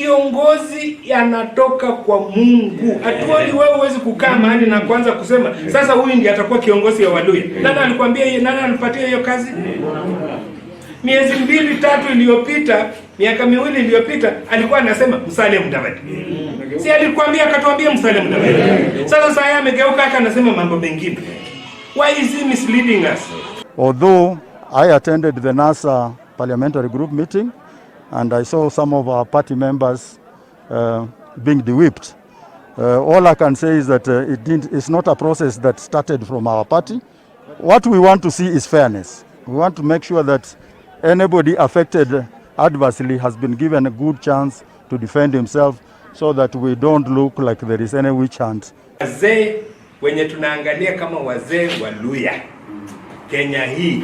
Kiongozi yanatoka kwa Mungu. Atuoni wewe huwezi kukaa mahali na kuanza kusema sasa huyu ndiye atakuwa kiongozi wa Waluhya. Nani alikwambia hiyo? Nani alipatia hiyo kazi? Miezi 2-3 iliyopita, miaka 2 iliyopita alikuwa anasema Musalia Mudavadi. Si alikwambia akatuambia Musalia Mudavadi. Sasa yeye amegeuka anasema mambo mengine. Why is he misleading us? Although I attended the NASA parliamentary group meeting and I saw some of our party members being de-whipped, all I can say is that it's not a process that started from our party. What we want to see is fairness. We want to make sure that anybody affected adversely has been given a good chance to defend himself so that we don't look like there is any witch hunt. Wazee wenye tunaangalia kama wazee wa Luhya Kenya hii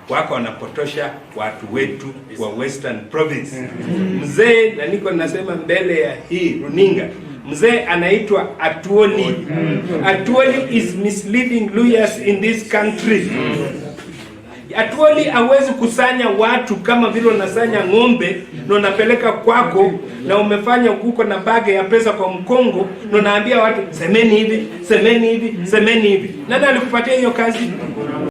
wako wanapotosha watu wetu wa Western Province. Mzee, na niko nasema mbele ya hii runinga, mzee anaitwa Atuoli. Atuoli is misleading Luhyas in this country. Atuoli hawezi kusanya watu kama vile unasanya ng'ombe na unapeleka kwako na umefanya huko na bage ya pesa kwa mkongo na unaambia watu semeni hivi, semeni hivi, semeni hivi. Nani alikupatia hiyo kazi?